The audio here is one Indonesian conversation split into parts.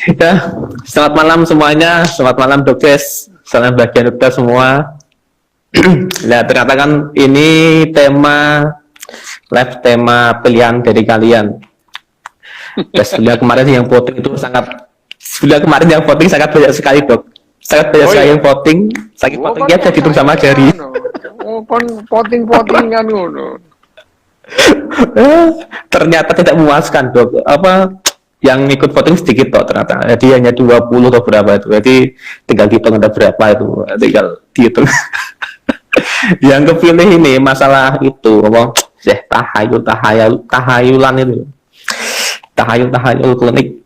Ya, selamat malam semuanya. Selamat malam Dokes. Salam bahagia dokter semua. Nah, ternyata kan ini tema pilihan dari kalian. Dan sebenarnya kemarin yang voting itu sangat banyak sekali dok. Sangat banyak Oh sekali iya. yang voting. Saking Oh votingnya kan dihitung sama jari. Oh kan poting-potingan ngono. Ternyata tidak memuaskan dok. Yang ikut voting sedikit kok ternyata. Jadi hanya 20 atau berapa itu. Jadi tinggal dihitung ada berapa itu. Tinggal dihitung. Yang kepilih ini masalah itu apa? Tahayulan itu. Tahayul klinik.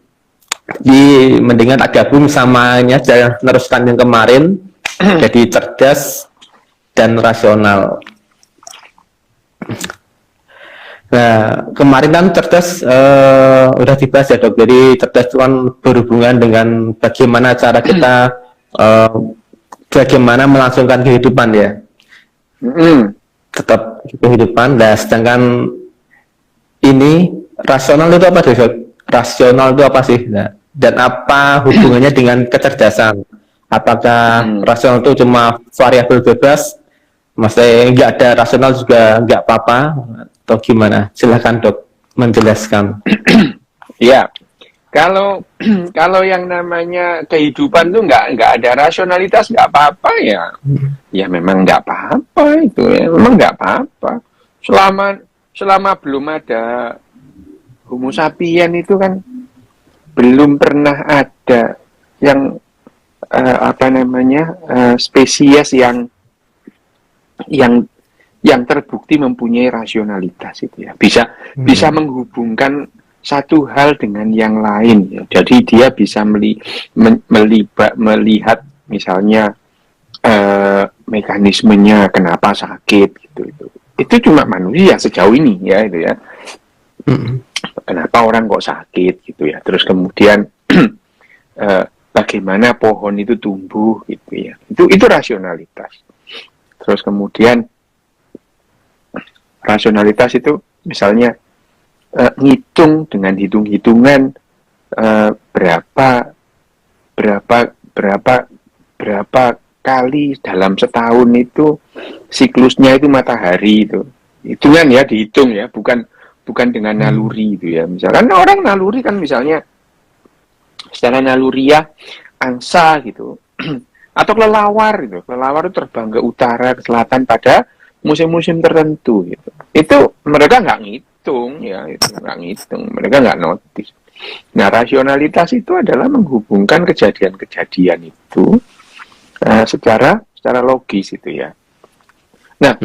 Di mendingan gabung samanya aja neruskan yang kemarin. Jadi cerdas dan rasional. Nah, kemarin kan cerdas udah dibahas ya dok. Jadi cerdas itu kan berhubungan dengan bagaimana cara kita bagaimana melangsungkan kehidupan ya. Tetap kehidupan. Nah, sedangkan ini rasional itu apa dok? Rasional itu apa sih? Nah, dan apa hubungannya dengan kecerdasan? Apakah rasional itu cuma variabel bebas? Maksudnya nggak ada rasional juga nggak apa-apa atau gimana? Silahkan dok menjelaskan. Ya, kalau kalau yang namanya kehidupan tuh nggak ada rasionalitas nggak apa-apa ya. Ya memang nggak apa-apa itu ya. Memang nggak apa-apa. Selama belum ada Homo sapien itu kan belum pernah ada yang spesies yang terbukti mempunyai rasionalitas itu ya, bisa menghubungkan satu hal dengan yang lain ya. Jadi dia bisa melihat misalnya mekanismenya kenapa sakit gitu. Itu cuma manusia sejauh ini ya itu ya. Kenapa orang kok sakit gitu ya. Terus kemudian bagaimana pohon itu tumbuh gitu ya. Itu rasionalitas. Terus kemudian rasionalitas itu misalnya ngitung dengan hitung-hitungan berapa kali dalam setahun itu siklusnya itu matahari itu. Hitungan ya, dihitung ya, bukan dengan naluri itu ya. Misalkan orang naluri kan misalnya secara naluriah angsa gitu. Atau kelelawar gitu. Kelelawar itu terbang ke utara, ke selatan pada musim-musim tertentu gitu. Itu mereka nggak ngitung ya, itu nggak ngitung, mereka nggak notice. Nah, rasionalitas itu adalah menghubungkan kejadian-kejadian itu secara logis itu ya. Nah,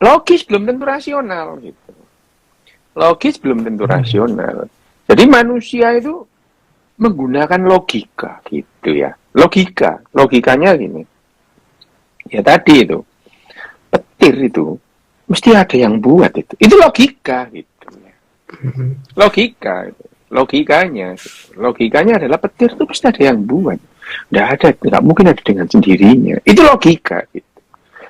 logis belum tentu rasional gitu. Logis belum tentu rasional. Jadi manusia itu menggunakan logika gitu ya. Logikanya gini. Ya tadi itu. Petir itu mesti ada yang buat itu. Itu logika gitu ya. Logikanya adalah petir itu pasti ada yang buat. Nggak mungkin ada dengan sendirinya. Itu logika gitu.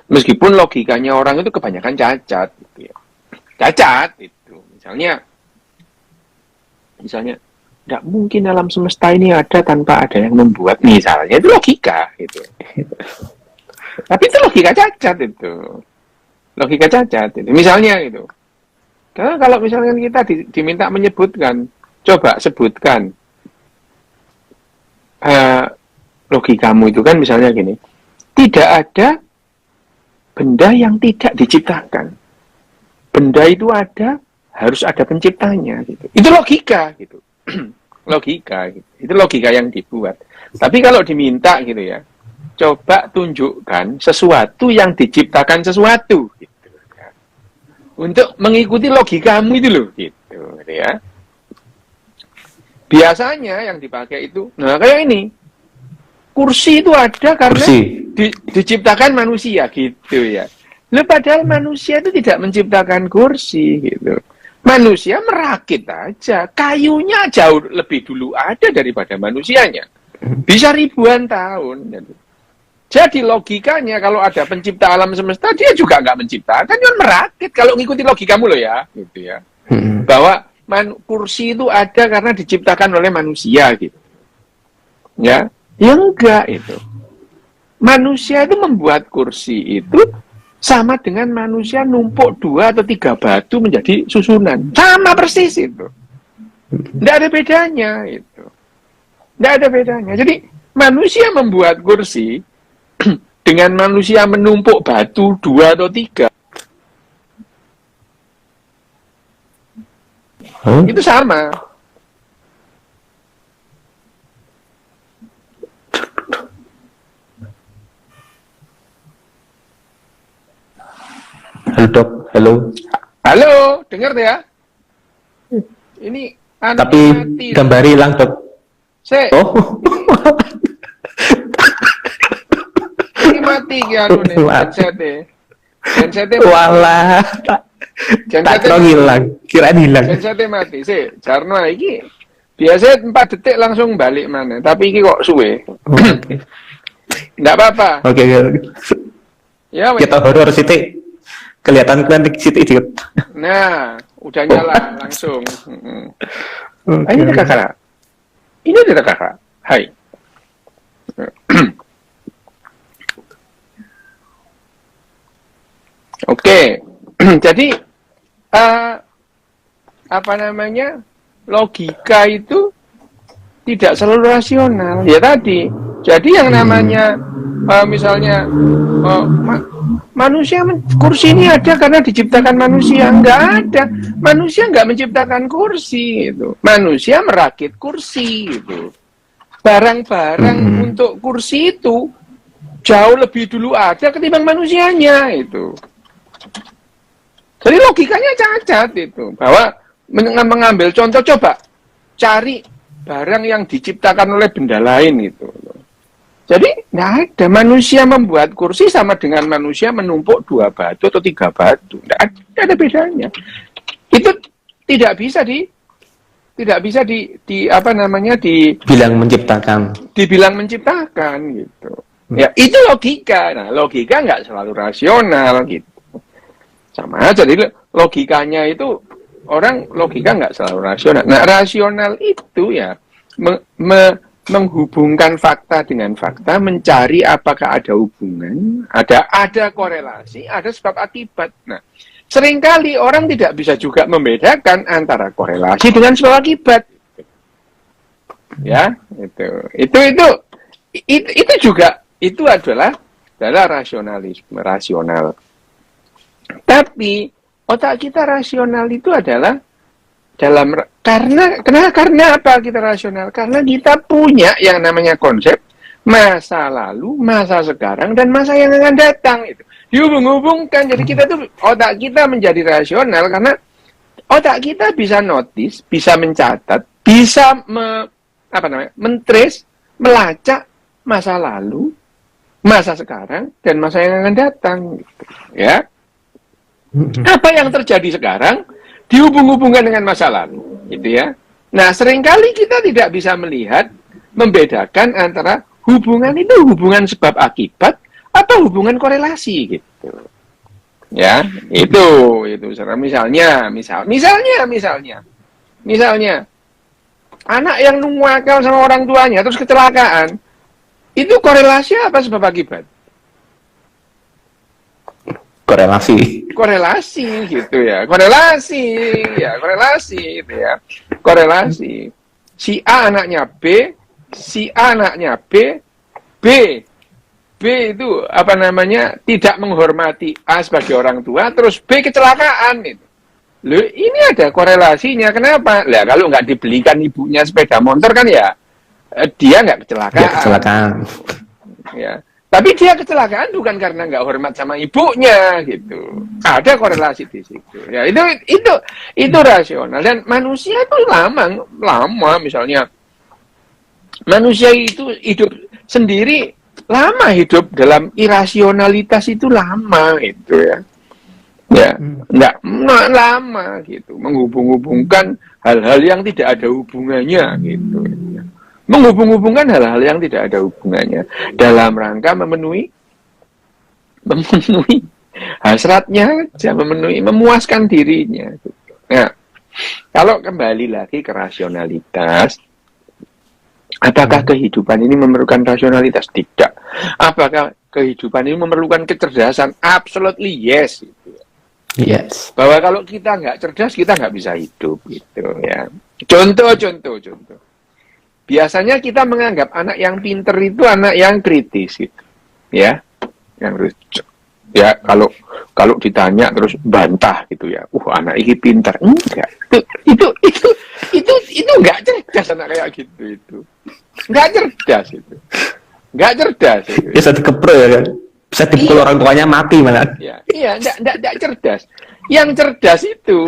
Meskipun logikanya orang itu kebanyakan cacat gitu ya. Cacat itu. Misalnya nggak mungkin alam semesta ini ada tanpa ada yang membuat misalnya. Itu logika gitu. Tapi itu logika cacat itu. Misalnya gitu. Karena kalau misalnya kita diminta menyebutkan, coba sebutkan logikamu itu kan misalnya gini. Tidak ada benda yang tidak diciptakan. Benda itu ada, harus ada penciptanya gitu. Itu logika gitu. Logika gitu. Itu logika yang dibuat. Tapi kalau diminta gitu ya, coba tunjukkan sesuatu yang diciptakan sesuatu gitu ya. Untuk mengikuti logikamu itu loh gitu ya. Biasanya yang dipakai itu kayak ini. Kursi itu ada karena diciptakan manusia gitu ya. Loh, padahal manusia itu tidak menciptakan kursi gitu. Manusia merakit aja. Kayunya jauh lebih dulu ada daripada manusianya. Bisa ribuan tahun gitu. Jadi logikanya kalau ada pencipta alam semesta, dia juga nggak menciptakan, dia merakit. Kalau ngikuti logikamu loh ya, gitu ya. Bahwa kursi itu ada karena diciptakan oleh manusia gitu. Ya, ya enggak itu. Manusia itu membuat kursi itu sama dengan manusia numpuk 2 atau 3 batu menjadi susunan. Sama persis itu. Tidak ada bedanya itu. Tidak ada bedanya. Jadi manusia membuat kursi dengan manusia menumpuk batu 2 atau 3 itu sama. Halo dok, halo. Halo, dengar ya? Ini Tapi mati. gambar hilang dok. Oh, Ini mati ya anu nih, gensetnya. walah. Tak kira hilang, kirain hilang. Gensetnya mati. Jarno iki biasanya 4 detik langsung balik mana, tapi iki kok suwe. Oke. Enggak apa-apa. Oke. Ya, wes. Kita horor Siti. Kelihatan Siti idiot. Nah, udah nyala langsung. Oke. Ini ada kakak. Ini ada kakak. Hai. Oke. Jadi apa namanya? Logika itu tidak selalu rasional. Ya tadi. Jadi yang namanya misalnya manusia kursi ini ada karena diciptakan manusia. Enggak ada. Manusia enggak menciptakan kursi itu. Manusia merakit kursi itu. Barang-barang untuk kursi itu jauh lebih dulu ada ketimbang manusianya itu. Jadi logikanya cacat itu. Bahwa mengambil contoh, coba cari barang yang diciptakan oleh benda lain itu. Jadi nggak ada. Manusia membuat kursi sama dengan manusia menumpuk 2 batu atau 3 batu. Nggak ada bedanya. Itu tidak bisa dibilang menciptakan gitu. Ya itu logika. Nah logika nggak selalu rasional gitu. Sama aja. Jadi logikanya itu orang logika nggak selalu rasional. Nah rasional itu ya menghubungkan fakta dengan fakta, mencari apakah ada hubungan, ada korelasi, ada sebab akibat. Nah, seringkali orang tidak bisa juga membedakan antara korelasi dengan sebab akibat. Ya, itu juga itu adalah rasionalisme rasional. Tapi otak kita rasional itu adalah karena apa kita rasional? Karena kita punya yang namanya konsep masa lalu, masa sekarang, dan masa yang akan datang itu dihubung-hubungkan. Jadi kita tuh otak kita menjadi rasional karena otak kita bisa notice, bisa mencatat, bisa mentrace, melacak masa lalu, masa sekarang, dan masa yang akan datang. Ya, apa yang terjadi sekarang dihubung-hubungkan dengan masa lalu, gitu ya. Nah, seringkali kita tidak bisa melihat, membedakan antara hubungan itu hubungan sebab akibat atau hubungan korelasi, gitu. Ya, itu. Misalnya, anak yang nuwakal sama orang tuanya terus kecelakaan, itu korelasi apa sebab akibat? Korelasi gitu ya. Korelasi gitu ya. Korelasi. Si A anaknya B, si A anaknya B itu tidak menghormati A sebagai orang tua, terus B kecelakaan itu. Loh, ini ada korelasinya. Kenapa? Lah kalau nggak dibelikan ibunya sepeda motor kan ya dia nggak kecelakaan. Ya. Tapi dia kecelakaan bukan karena nggak hormat sama ibunya gitu. Ada korelasi di situ. Ya itu rasional. Dan manusia itu lama misalnya manusia itu hidup sendiri lama, hidup dalam irasionalitas itu lama itu ya. Ya, nggak lama gitu. Menghubung-hubungkan hal-hal yang tidak ada hubungannya gitu. Menghubung-hubungkan hal-hal yang tidak ada hubungannya dalam rangka memenuhi hasratnya aja, memuaskan dirinya. Nah, kalau kembali lagi ke rasionalitas, Apakah kehidupan ini memerlukan rasionalitas? Tidak. Apakah kehidupan ini memerlukan kecerdasan? Absolutely yes. Gitu. Yes. Bahwa kalau kita nggak cerdas, kita nggak bisa hidup, gitu ya. Contoh. Biasanya kita menganggap anak yang pinter itu anak yang kritis, gitu, ya. Yang ya kalau ditanya terus bantah, gitu ya. Anak ini pinter, enggak. Itu nggak cerdas anak kayak gitu itu. Nggak cerdas itu. Nggak cerdas. Itu. Bisa dikepro ya kan? Bisa dipukul orang tuanya mati malah. Iya, enggak cerdas. Yang cerdas itu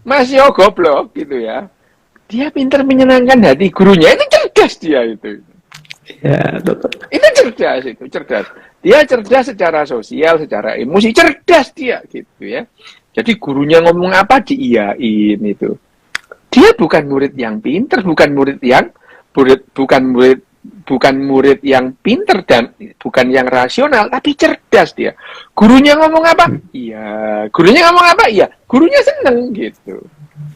masih goblok gitu ya. Dia pintar menyenangkan hati gurunya, itu cerdas dia itu. Ya, betul. Itu cerdas. Dia cerdas secara sosial, secara emosi, cerdas dia gitu ya. Jadi gurunya ngomong apa diiyain itu. Dia bukan murid yang pintar, bukan murid yang pinter dan bukan yang rasional, tapi cerdas dia. Gurunya ngomong apa? Iya. Gurunya ngomong apa? Iya. Gurunya seneng gitu.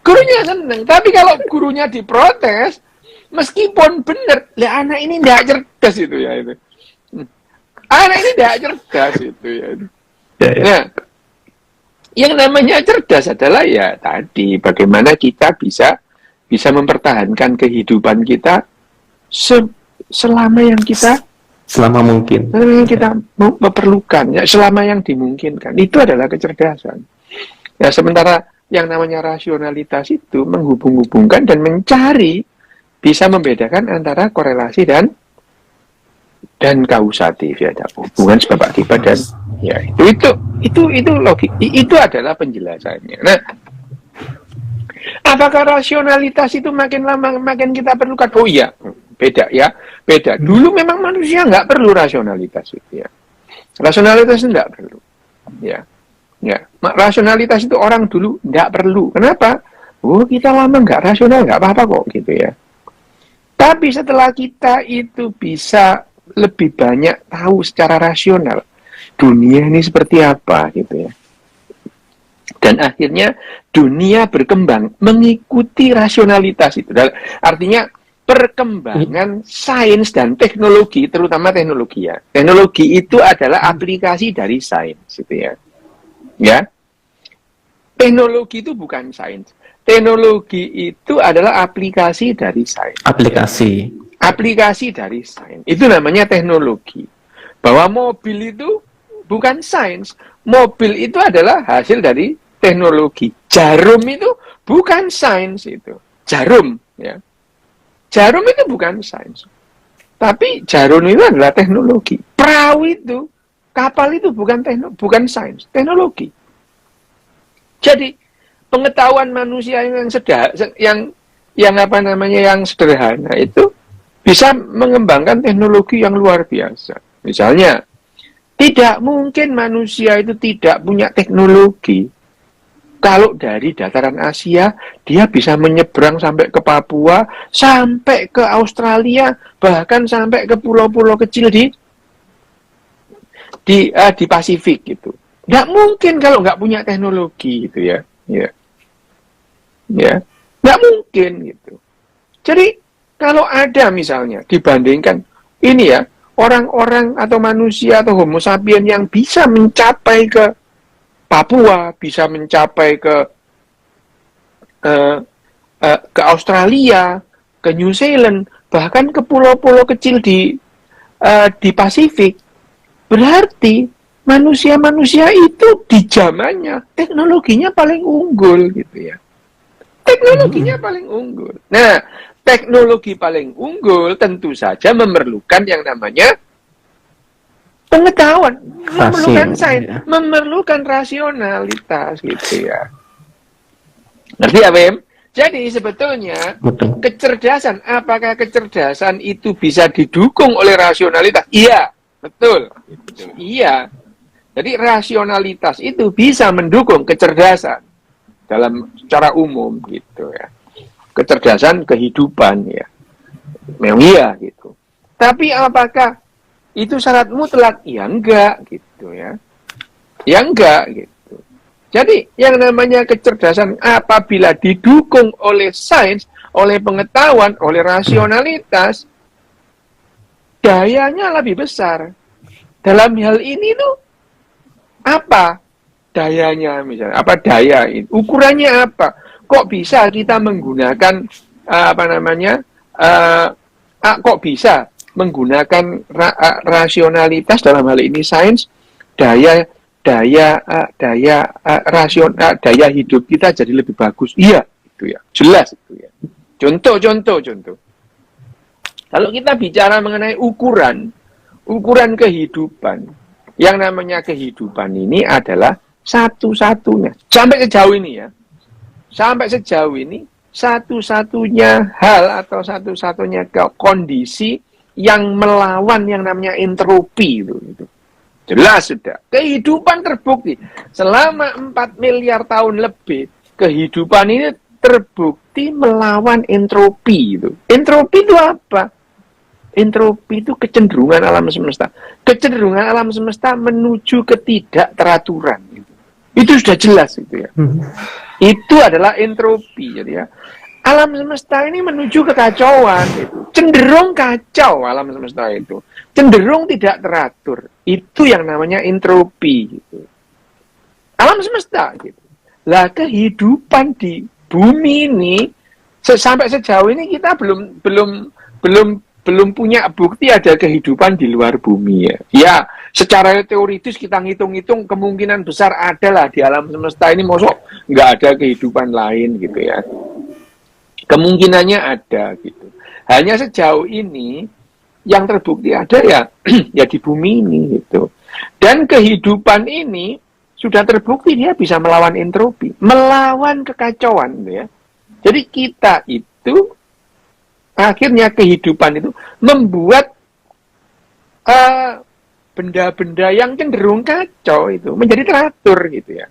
Gurunya seneng. Tapi kalau gurunya diprotes, meskipun benar, anak ini tidak cerdas itu ya itu. Anak ini tidak cerdas itu ya. Nah, yang namanya cerdas adalah ya tadi bagaimana kita bisa mempertahankan kehidupan kita selama yang kita memerlukan ya, selama yang dimungkinkan. Itu adalah kecerdasan. Ya, sementara yang namanya rasionalitas itu menghubung-hubungkan dan mencari, bisa membedakan antara korelasi dan kausatif ya, hubungan sebab akibat dan ya itu logik, itu adalah penjelasannya. Nah, apakah rasionalitas itu makin lama makin kita perlukan? Oh iya, beda. Dulu memang manusia nggak perlu rasionalitas itu ya. Rasionalitas nggak perlu. Ya. Rasionalitas itu orang dulu nggak perlu. Kenapa? Kita lama nggak rasional, nggak apa-apa kok gitu ya. Tapi setelah kita itu bisa lebih banyak tahu secara rasional dunia ini seperti apa gitu ya. Dan akhirnya dunia berkembang mengikuti rasionalitas itu. Artinya perkembangan sains dan teknologi, terutama teknologi ya. Teknologi itu adalah aplikasi dari sains gitu ya. Ya. Teknologi itu bukan sains. Teknologi itu adalah aplikasi dari sains. Aplikasi dari sains. Itu namanya teknologi. Bahwa mobil itu bukan sains. Mobil itu adalah hasil dari teknologi. Jarum itu bukan sains itu. Jarum, ya. Jarum itu bukan sains. Tapi jarum itu adalah teknologi. Perahu itu, kapal itu bukan sains, teknologi. Jadi pengetahuan manusia yang sederhana itu bisa mengembangkan teknologi yang luar biasa. Misalnya, tidak mungkin manusia itu tidak punya teknologi. Kalau dari dataran Asia, dia bisa menyeberang sampai ke Papua, sampai ke Australia, bahkan sampai ke pulau-pulau kecil di Pasifik gitu. Nggak mungkin kalau nggak punya teknologi gitu ya. Nggak mungkin gitu. Jadi kalau ada misalnya dibandingkan ini ya, orang-orang atau manusia atau homo sapien yang bisa mencapai ke Papua, bisa mencapai ke Australia, ke New Zealand, bahkan ke pulau-pulau kecil di Pasifik. Berarti manusia-manusia itu di zamannya teknologinya paling unggul gitu ya. Teknologinya paling unggul. Nah, teknologi paling unggul tentu saja memerlukan yang namanya pengetahuan, memerlukan sains, ya. Memerlukan rasionalitas gitu ya. Ngerti ya, Bim? Jadi sebetulnya kecerdasan, apakah kecerdasan itu bisa didukung oleh rasionalitas? Iya, betul. Iya. Jadi rasionalitas itu bisa mendukung kecerdasan dalam secara umum gitu ya. Kecerdasan kehidupan ya. Memang iya gitu. Tapi apakah itu syarat mutlak? Ya enggak gitu ya. Ya enggak gitu. Jadi yang namanya kecerdasan apabila didukung oleh sains, oleh pengetahuan, oleh rasionalitas, dayanya lebih besar. Dalam hal ini tuh apa dayanya misalnya? Apa daya ini? Ukurannya apa? Kok bisa kita menggunakan kok bisa menggunakan rasionalitas dalam hal ini sains, daya hidup kita jadi lebih bagus. Iya, itu ya. Jelas itu ya. Contoh. Kalau kita bicara mengenai ukuran kehidupan, yang namanya kehidupan ini adalah satu-satunya. Sampai sejauh ini, satu-satunya hal atau satu-satunya kondisi yang melawan yang namanya entropi itu. Jelas sudah. Kehidupan terbukti. Selama 4 miliar tahun lebih, kehidupan ini terbukti melawan entropi itu. Entropi itu apa? Entropi itu kecenderungan alam semesta. Kecenderungan alam semesta menuju ketidakteraturan. Itu sudah jelas itu ya. Itu adalah entropi. Jadi ya, alam semesta ini menuju kekacauan. Itu. Cenderung kacau alam semesta itu. Cenderung tidak teratur. Itu yang namanya entropi. Gitu. Alam semesta. Gitu. Lah kehidupan di bumi ini sampai sejauh ini kita belum punya bukti ada kehidupan di luar bumi ya. Ya, secara teoritis kita ngitung-ngitung kemungkinan besar ada lah di alam semesta ini, mosok nggak ada kehidupan lain gitu ya. Kemungkinannya ada gitu. Hanya sejauh ini yang terbukti ada ya ya di bumi ini gitu. Dan kehidupan ini sudah terbukti dia bisa melawan entropi, melawan kekacauan gitu ya. Jadi kita itu akhirnya kehidupan itu membuat benda-benda yang cenderung kacau itu menjadi teratur gitu ya.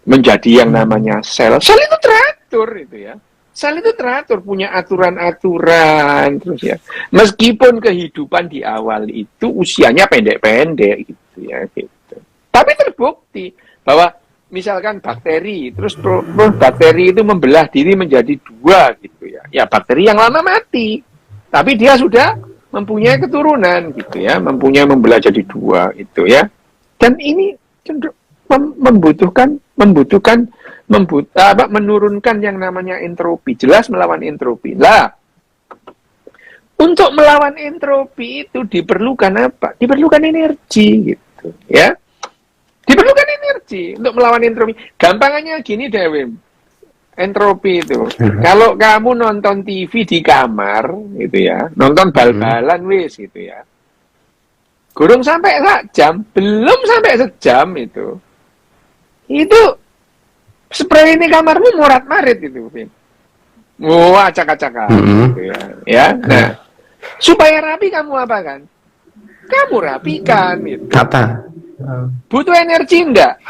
Menjadi yang namanya sel. Sel itu teratur itu ya. Sel itu teratur, punya aturan-aturan terus ya. Meskipun kehidupan di awal itu usianya pendek-pendek gitu ya gitu. Tapi terbukti bahwa misalkan bakteri, terus bakteri itu membelah diri menjadi 2 gitu ya. Ya bakteri yang lama mati, tapi dia sudah mempunyai keturunan gitu ya, membelah jadi 2 itu ya. Dan ini menurunkan yang namanya entropi, jelas melawan entropi. Lah, untuk melawan entropi itu diperlukan apa? Diperlukan energi gitu ya. Diperlukan energi untuk melawan entropi. Gampangannya gini deh, Wim. Entropi itu. Kalau kamu nonton TV di kamar, gitu ya, nonton bal-balan wis, gitu ya. Kurang sampai sejam, belum sampai sejam itu. Itu spray ini kamarmu morat-marit itu, Wim. Wah, acak-acakan, gitu ya. Ya, nah, supaya rapi kamu apa kan? Kamu rapikan, gitu. Apa? Butuh energi enggak?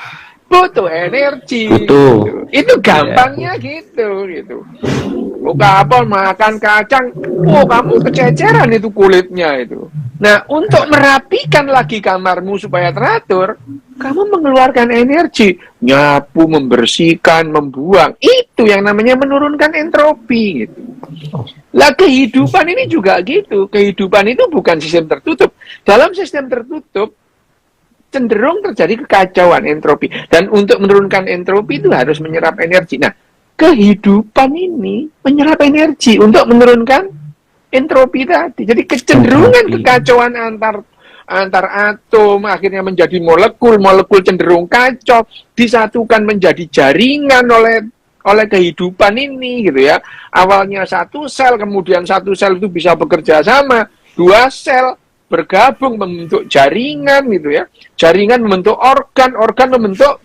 Butuh energi. Butuh. Gitu. Itu gampangnya gitu. Lu kapal makan kacang, kamu kececeran itu kulitnya itu. Nah, untuk merapikan lagi kamarmu supaya teratur, kamu mengeluarkan energi, nyapu, membersihkan, membuang. Itu yang namanya menurunkan entropi gitu. Lah kehidupan ini juga gitu. Kehidupan itu bukan sistem tertutup. Dalam sistem tertutup cenderung terjadi kekacauan entropi. Dan untuk menurunkan entropi itu harus menyerap energi. Nah, kehidupan ini menyerap energi untuk menurunkan entropi tadi. Jadi kecenderungan kekacauan antar atom akhirnya menjadi molekul cenderung kacau, disatukan menjadi jaringan oleh kehidupan ini gitu ya. Awalnya satu sel, kemudian satu sel itu bisa bekerja sama, 2 sel bergabung membentuk jaringan gitu ya. Jaringan membentuk organ membentuk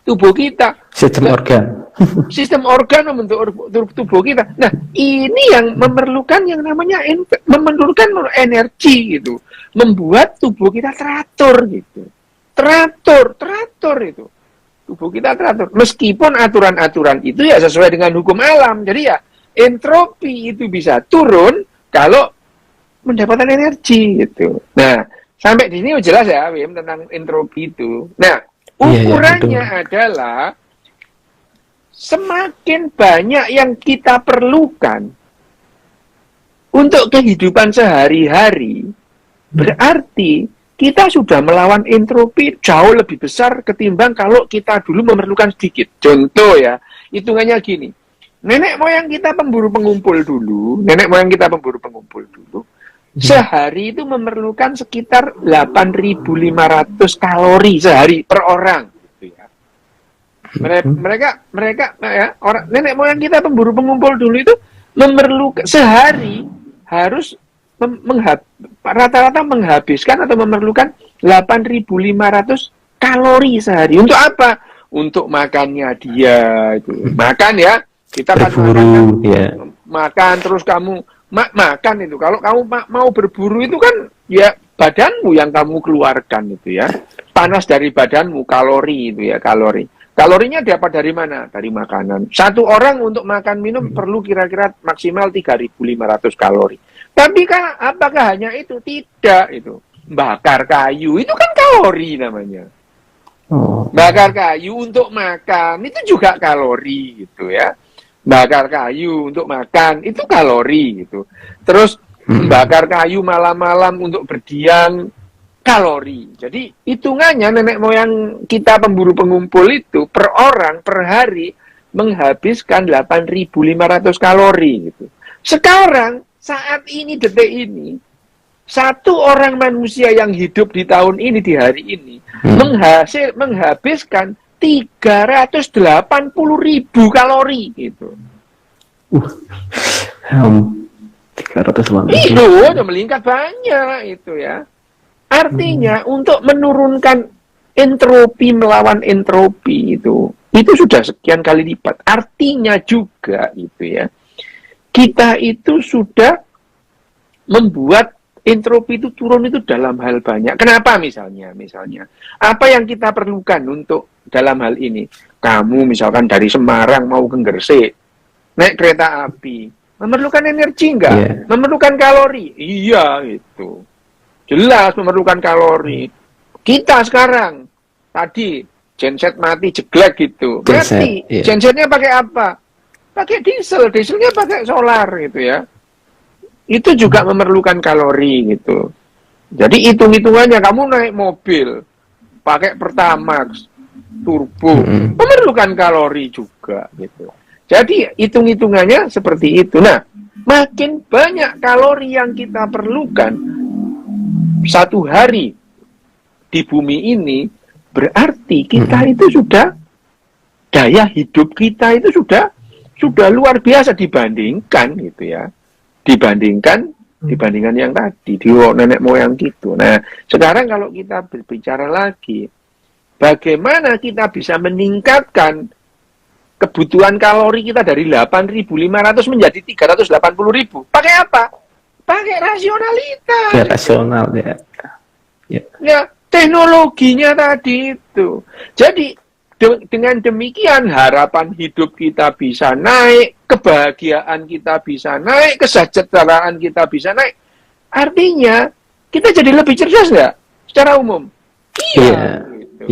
tubuh kita. Sistem organ membentuk tubuh kita. Nah, ini yang memerlukan yang namanya memerlukan energi gitu. Membuat tubuh kita teratur gitu. Teratur itu. Tubuh kita teratur. Meskipun aturan-aturan itu ya sesuai dengan hukum alam. Jadi ya entropi itu bisa turun kalau mendapatkan energi gitu. Nah, sampai di sini jelas ya, Wim, tentang entropi itu. Nah, ukurannya adalah semakin banyak yang kita perlukan untuk kehidupan sehari-hari, berarti kita sudah melawan entropi jauh lebih besar ketimbang kalau kita dulu memerlukan sedikit. Contoh ya, hitungannya gini. Nenek moyang kita pemburu pengumpul dulu, sehari itu memerlukan sekitar 8.500 kalori sehari per orang. Gitu ya. Mereka ya, nenek moyang kita pemburu pengumpul dulu itu memerlukan sehari harus rata-rata menghabiskan atau memerlukan 8.500 kalori sehari. Untuk apa? Untuk makannya dia itu. Makan ya, kita kan makan, makan terus kamu makan itu. Kalau kamu mau berburu itu kan ya badanmu yang kamu keluarkan itu ya. Panas dari badanmu, kalori itu ya, kalori. Kalorinya dapat dari mana? Dari makanan. Satu orang untuk makan minum perlu kira-kira maksimal 3.500 kalori. Tapi kan apakah hanya itu? Tidak itu. Bakar kayu itu kan kalori namanya. Bakar kayu untuk makan itu juga kalori gitu ya. Bakar kayu untuk makan itu kalori gitu. Terus bakar kayu malam-malam untuk berdiam kalori. Jadi hitungannya nenek moyang kita pemburu pengumpul itu per orang per hari menghabiskan 8.500 kalori gitu. Sekarang saat ini detik ini satu orang manusia yang hidup di tahun ini di hari ini menghabiskan 380.000 kalori gitu. 380. Itu udah meningkat banyak itu ya. Artinya untuk menurunkan entropi melawan entropi itu sudah sekian kali lipat. Artinya juga itu ya. Kita itu sudah membuat entropi itu turun itu dalam hal banyak. Kenapa misalnya? Apa yang kita perlukan untuk dalam hal ini? Kamu misalkan dari Semarang mau ke Gresik, naik kereta api, memerlukan energi enggak? Yeah. Memerlukan kalori? Iya, itu. Jelas memerlukan kalori. Kita sekarang, tadi, genset mati jeglek gitu. Mati. Yeah. Gensetnya pakai apa? Pakai diesel. Dieselnya pakai solar gitu ya. Itu juga memerlukan kalori gitu. Jadi hitung-hitungannya kamu naik mobil pakai Pertamax turbo memerlukan kalori juga gitu. Jadi hitung-hitungannya seperti itu. Nah, makin banyak kalori yang kita perlukan satu hari di bumi ini, berarti kita itu sudah daya hidup kita itu sudah luar biasa dibandingkan gitu ya. Dibandingkan yang tadi di nenek moyang gitu. Nah, sekarang kalau kita berbicara lagi, bagaimana kita bisa meningkatkan kebutuhan kalori kita dari 8.500 menjadi 380.000? Pakai apa? Pakai rasionalitas. Ya, rasional ya. Ya, teknologinya tadi itu. Jadi dengan demikian harapan hidup kita bisa naik, kebahagiaan kita bisa naik, kesejahteraan kita bisa naik. Artinya kita jadi lebih cerdas nggak? Secara umum. Iya. Gitu.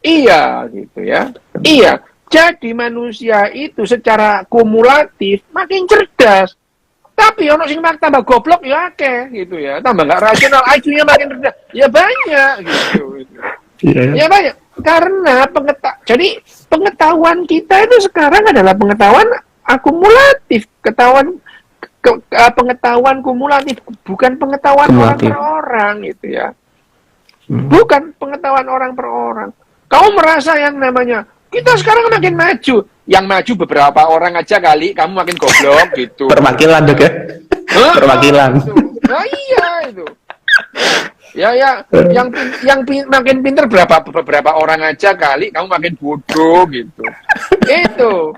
Iya, gitu ya. Iya. Jadi manusia itu secara kumulatif makin cerdas. Tapi ono sing tambah goblok ya akeh gitu ya. Tambah nggak rasional, IQ-nya makin rendah. Ya banyak gitu. Ya banyak. Karena pengetahuan kita itu sekarang adalah pengetahuan akumulatif, pengetahuan kumulatif, bukan pengetahuan orang per orang gitu ya. Bukan pengetahuan orang per orang. Kamu merasa yang namanya kita sekarang makin maju, yang maju beberapa orang aja kali, kamu makin goblok gitu. Perwakilan deh, perwakilan. Nah iya itu. Ya, yang makin pinter beberapa orang aja kali, kamu makin bodoh gitu. Itu.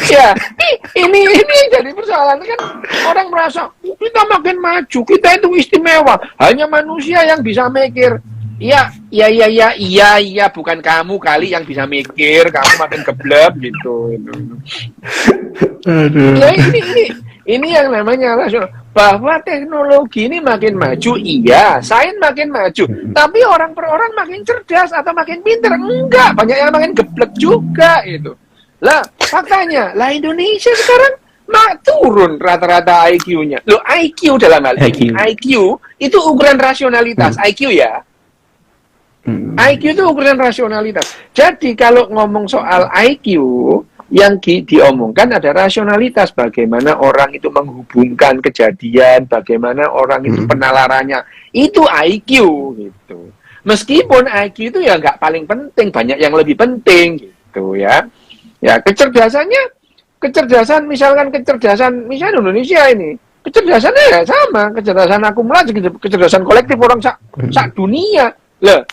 Ya, ini yang jadi persoalan kan orang merasa kita makin maju, kita itu istimewa, hanya manusia yang bisa mikir. Iya, bukan kamu kali yang bisa mikir, kamu makin geblek gitu. Ya ini yang namanya rasional. bahwa teknologi ini makin maju, iya, sains makin maju, tapi orang per orang makin cerdas atau makin pinter, enggak, banyak yang makin geblek juga itu. Lah, faktanya, lah Indonesia sekarang turun rata-rata IQ-nya. Loh, IQ dalam hal ini, IQ itu ukuran rasionalitas, IQ ya. IQ itu ukuran rasionalitas. Jadi kalau ngomong soal IQ, yang diomongkan ada rasionalitas, bagaimana orang itu menghubungkan kejadian, bagaimana orang itu penalarannya, itu IQ gitu. Meskipun IQ itu ya nggak paling penting, banyak yang lebih penting gitu ya. Ya kecerdasan misalnya Indonesia ini, kecerdasannya ya sama, kecerdasan akumulasi, kecerdasan kolektif orang sak dunia. Loh,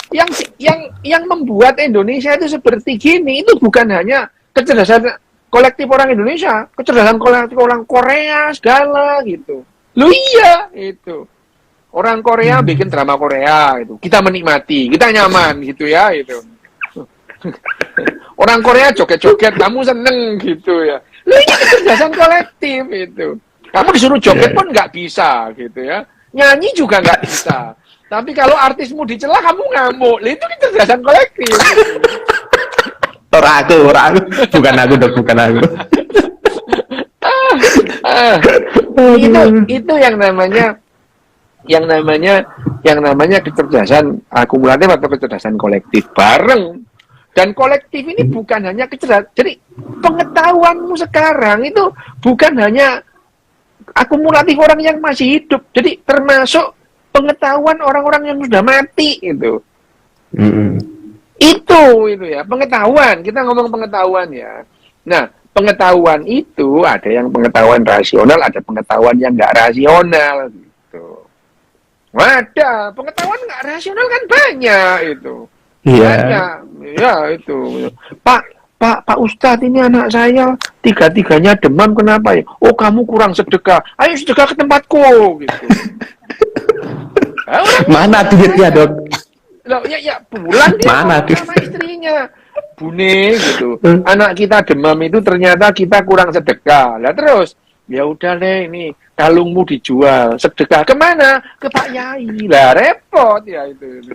yang membuat Indonesia itu seperti gini itu bukan hanya kecerdasan kolektif orang Indonesia, kecerdasan kolektif orang Korea segala gitu. Lu iya itu. Orang Korea bikin drama Korea itu. Kita menikmati, kita nyaman gitu ya itu. Orang Korea joget-joget, kamu seneng gitu ya. Lu ini kecerdasan kolektif itu. Kamu disuruh joget pun nggak bisa gitu ya. Nyanyi juga nggak bisa. Tapi kalau artismu dicela kamu ngamuk. Itu kecerdasan kolektif. Gitu. Orang aku, bukan aku dok, bukan aku. Itu yang namanya kecerdasan akumulatif atau kecerdasan kolektif bareng. Dan kolektif ini bukan hanya kecerdasan. Jadi pengetahuanmu sekarang itu bukan hanya akumulatif orang yang masih hidup. Jadi termasuk pengetahuan orang-orang yang sudah mati itu. Itu ya, pengetahuan. Kita ngomong pengetahuan ya. Nah, pengetahuan itu ada yang pengetahuan rasional, ada pengetahuan yang nggak rasional gitu. Ada pengetahuan nggak rasional kan banyak itu. Iya. Banyak. Ya itu. Pak Ustadz, ini anak saya tiga-tiganya demam, kenapa ya? Oh, kamu kurang sedekah. Ayo sedekah ke tempatku gitu. Mana duitnya dok? Loh, ya pulang dia sama istrinya. Bune gitu. Anak kita demam itu ternyata kita kurang sedekah. Lah terus, ya udah deh ini kalungmu dijual. Sedekah kemana? Ke Pak Yai. Lah repot ya itu.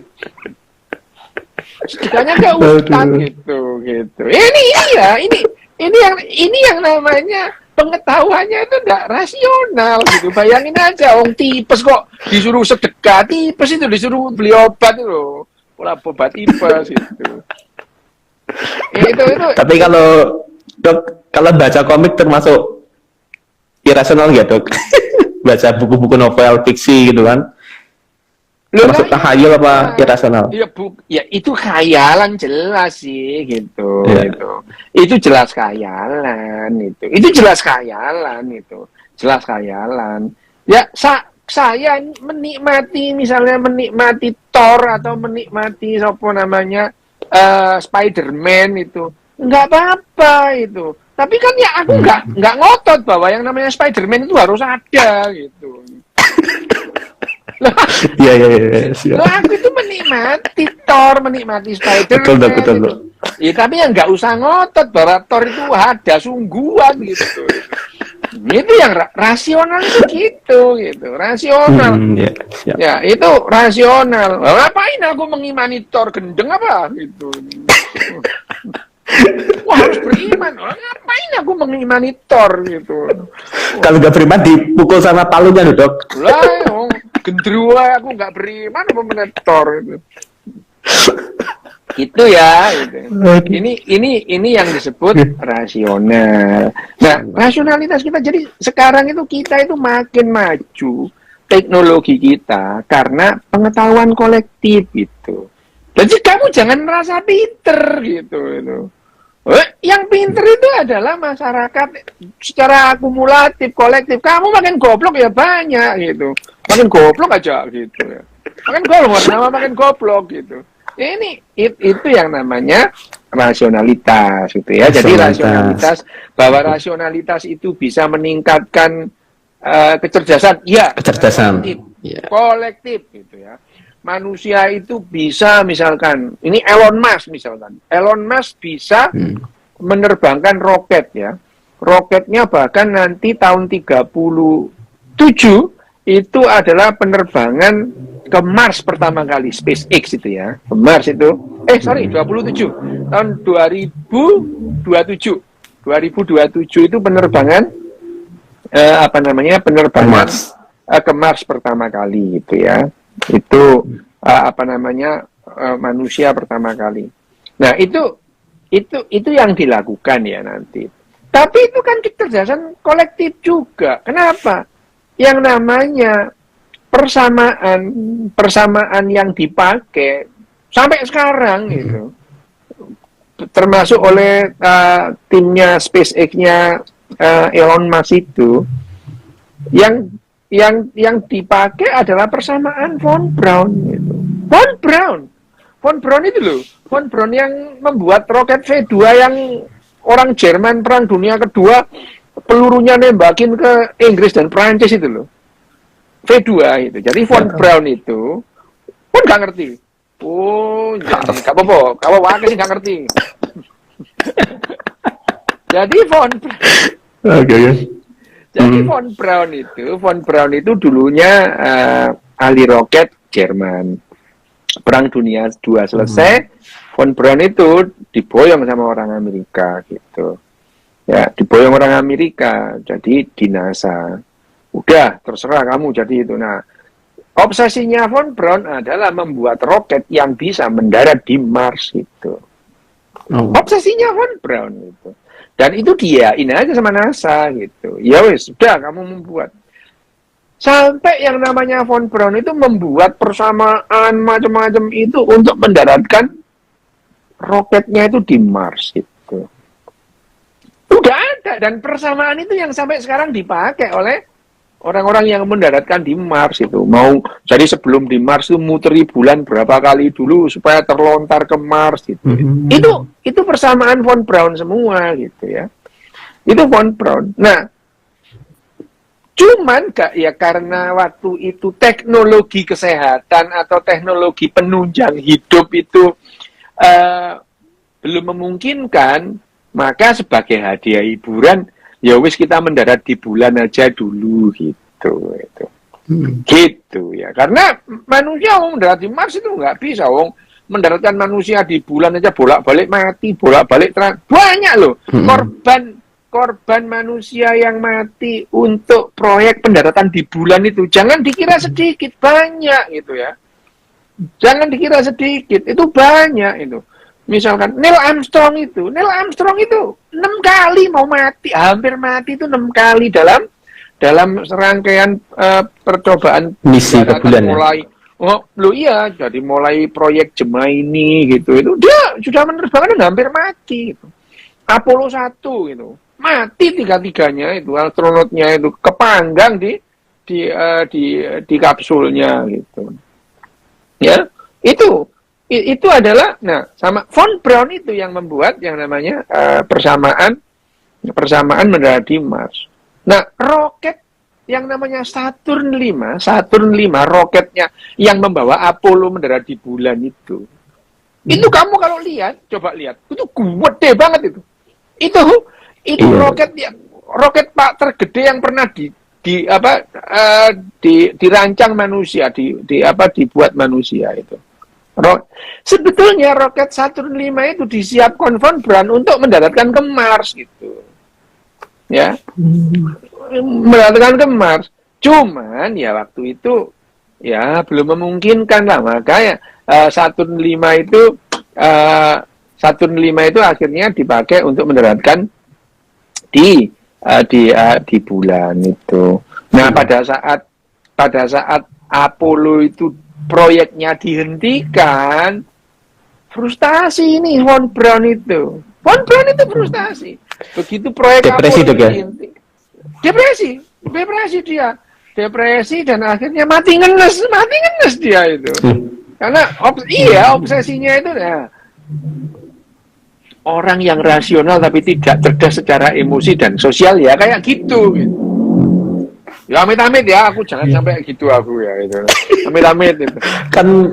Sedekahnya ke Ustadz gitu. Ini yang namanya pengetahuannya itu enggak rasional gitu. Bayangin aja, tipes kok disuruh sedekah, tipes itu disuruh beli obat itu loh. Obat tipes itu. Itu. Tapi kalau baca komik termasuk irasional nggak dok? Baca buku-buku novel fiksi gitu kan? Termasuk tahayul apa irasional? Ya itu khayalan jelas sih gitu. Yeah. Itu jelas khayalan itu. Itu jelas khayalan itu. Jelas khayalan. Ya saya menikmati Thor atau menikmati Spider-Man itu nggak apa-apa itu. Tapi kan ya aku nggak ngotot bahwa yang namanya Spider-Man itu harus ada gitu. Iya. Aku itu menikmati Thor, menikmati Spider-Man. Betul. Ya tapi yang nggak usah ngotot bahwa Thor itu ada sungguhan gitu. Itu yang rasional itu gitu. Rasional. Ya itu rasional. Ngapain aku mengimani Thor, gendeng apa gitu. Wah, harus beriman. Ngapain aku mengimani Thor gitu. Kalau nggak beriman dipukul sama palunya loh dok. Lah, gendruwo aku nggak beriman apa menetor itu. Itu ya gitu. Ini yang disebut rasional. Nah, rasionalitas kita, jadi sekarang itu kita itu makin maju teknologi kita karena pengetahuan kolektif gitu. Jadi kamu jangan merasa pinter gitu. Yang pinter itu adalah masyarakat secara akumulatif, kolektif. Kamu makin goblok ya banyak gitu. Makin goblok aja gitu ya. Makin goblok gitu. Itu yang namanya rasionalitas gitu ya. Jadi rasionalitas, bahwa rasionalitas itu bisa meningkatkan kecerdasan. Ya, kecerdasan. Kolektif gitu ya. Manusia itu bisa misalkan, ini Elon Musk bisa menerbangkan roket ya. Roketnya bahkan nanti tahun 37 itu adalah penerbangan ke Mars pertama kali, SpaceX itu ya, ke Mars itu, 27, tahun 2027 itu penerbangan, penerbangan ke Mars pertama kali gitu ya, itu manusia pertama kali. Nah itu yang dilakukan ya nanti. Tapi itu kan kecerdasan kolektif juga. Kenapa? Yang namanya persamaan yang dipakai sampai sekarang gitu, termasuk oleh timnya SpaceX-nya Elon Musk itu, yang dipakai adalah persamaan von Braun gitu. Von Braun itu loh, von Braun yang membuat roket V2 yang orang Jerman Perang Dunia Kedua pelurunya nembakin ke Inggris dan Prancis itu loh. V2 itu. Jadi von Braun itu pun gak ngerti. Oh, gak apa-apa. Kalau wakil sih gak ngerti. Jadi von Braun itu dulunya ahli roket Jerman. Perang Dunia II selesai, von Braun itu diboyong sama orang Amerika gitu. Ya, diboyong orang Amerika, jadi di NASA. Udah, terserah kamu jadi itu. Nah, obsesinya von Braun adalah membuat roket yang bisa mendarat di Mars gitu. Obsesinya von Braun itu. Dan itu diain aja sama NASA gitu. Ya wes, sudah kamu membuat. Sampai yang namanya von Braun itu membuat persamaan macam-macam itu untuk mendaratkan roketnya itu di Mars gitu. Udah ada, dan persamaan itu yang sampai sekarang dipakai oleh orang-orang yang mendaratkan di Mars itu. Jadi sebelum di Mars itu muteri bulan berapa kali dulu supaya terlontar ke Mars gitu. Itu persamaan von Braun semua gitu ya. Itu von Braun. Nah, cuman karena waktu itu teknologi kesehatan atau teknologi penunjang hidup itu belum memungkinkan, maka sebagai hadiah hiburan ya wis kita mendarat di bulan aja dulu gitu itu. Gitu ya. Karena manusia mendarat di Mars itu nggak bisa, mendaratkan manusia di bulan aja bolak-balik mati, bolak-balik banyak loh korban manusia yang mati untuk proyek pendaratan di bulan itu. Jangan dikira sedikit, banyak gitu ya. Jangan dikira sedikit, itu banyak itu. Misalkan Neil Armstrong itu 6 kali mau mati, hampir mati itu 6 kali dalam serangkaian percobaan misi ke bulan mulai. Jadi mulai proyek Gemini gitu, itu dia sudah menerbangkan hampir mati gitu. Apollo 1 gitu. Mati tiga-tiganya itu, astronotnya itu kepanggang di kapsulnya gitu. Ya, itu adalah sama von Braun itu yang membuat yang namanya persamaan mendarat di Mars. Nah, roket yang namanya Saturn 5 roketnya yang membawa Apollo mendarat di bulan itu. Itu kamu kalau coba lihat, itu gede banget itu. Itu roket Pak tergede yang pernah dirancang manusia, dibuat manusia itu. Sebetulnya roket Saturn 5 itu disiapkan von Braun untuk mendaratkan ke Mars gitu. Ya. Mendaratkan ke Mars. Cuman ya waktu itu ya belum memungkinkan lah, makanya Saturn 5 itu akhirnya dipakai untuk mendaratkan di bulan itu. Nah, pada saat Apollo itu proyeknya dihentikan, frustasi ini von Braun itu frustasi. Begitu proyek depresi Apollo dihentikan. Depresi dan akhirnya mati ngenes dia itu. Karena obsesinya itu ya. Orang yang rasional tapi tidak cerdas secara emosi dan sosial ya kayak gitu. Ya amit-amit ya, aku jangan sampai gitu aku ya itu. Amit-amit itu. Kan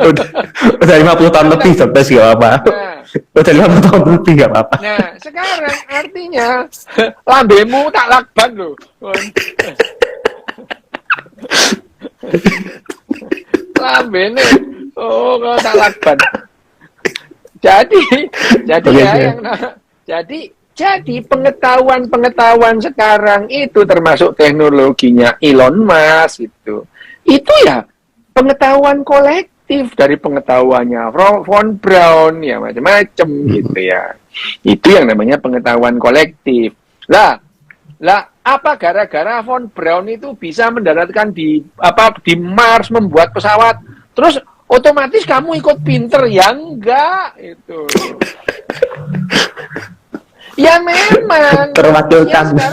udah 50 tahun lebih cerdas gak apa-apa. Udah 50 tahun lebih gak apa-apa. Nah, sekarang artinya lambemu tak lakban loh. Lambene. Oh, kok tak lakban. Jadi jadi pengetahuan sekarang itu termasuk teknologinya Elon Musk itu ya pengetahuan kolektif dari pengetahuannya Von Braun ya macam-macam gitu ya. Itu yang namanya pengetahuan kolektif. Lah apa gara-gara Von Braun itu bisa mendaratkan di Mars, membuat pesawat, terus otomatis kamu ikut pinter? Ya enggak itu. Ya memang terwakilkan. Ya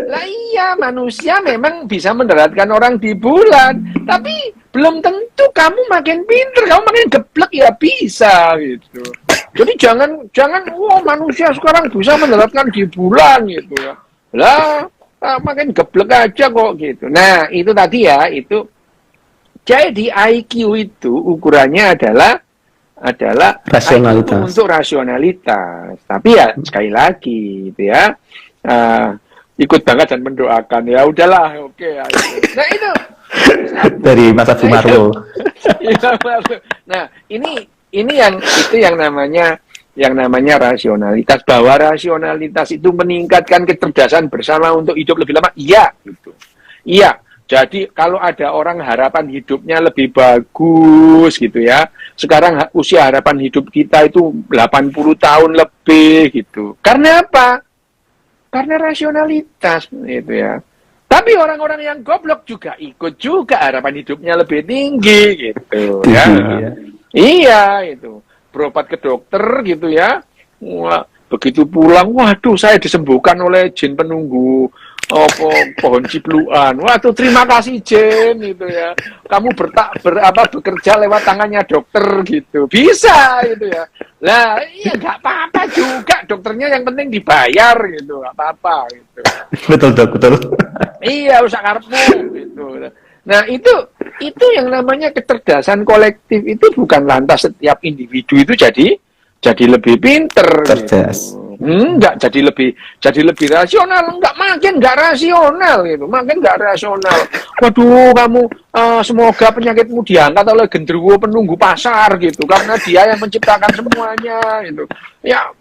lah iya, manusia memang bisa mendaratkan orang di bulan, tapi belum tentu kamu makin pinter, kamu makin geblek ya bisa gitu. Jadi jangan manusia sekarang bisa mendaratkan di bulan gitu ya. Lah makin geblek aja kok gitu. Nah, itu tadi ya, itu jadi IQ itu ukurannya adalah rasionalitas. untuk rasionalitas. Tapi ya sekali lagi gitu ya, ikut banget dan mendoakan ya udahlah, oke. Nah itu dari masa Sumarlo. Nah ini yang namanya rasionalitas, bahwa rasionalitas itu meningkatkan kecerdasan bersama untuk hidup lebih lama. Iya gitu. Iya. Jadi kalau ada orang harapan hidupnya lebih bagus gitu ya. Sekarang usia harapan hidup kita itu 80 tahun lebih gitu. Karena apa? Karena rasionalitas gitu ya. Tapi orang-orang yang goblok juga ikut juga harapan hidupnya lebih tinggi gitu ya. Iya itu. Berobat ke dokter gitu ya. Wah, begitu pulang, waduh saya disembuhkan oleh jin penunggu pohon cipluan. Waduh, terima kasih Jen gitu ya. Kamu bekerja lewat tangannya dokter gitu. Bisa gitu ya. Lah, iya nggak apa-apa juga. Dokternya yang penting dibayar gitu. Nggak apa-apa gitu. Betul, Dok, betul. Iya, usah karepmu gitu. Nah, itu yang namanya kecerdasan kolektif itu bukan lantas setiap individu itu jadi lebih pinter. Cerdas. Gitu. Enggak, jadi lebih rasional, makin enggak rasional gitu, makin enggak rasional. Waduh, kamu semoga penyakitmu diangkat oleh genderuwo penunggu pasar gitu, karena dia yang menciptakan semuanya gitu. Ya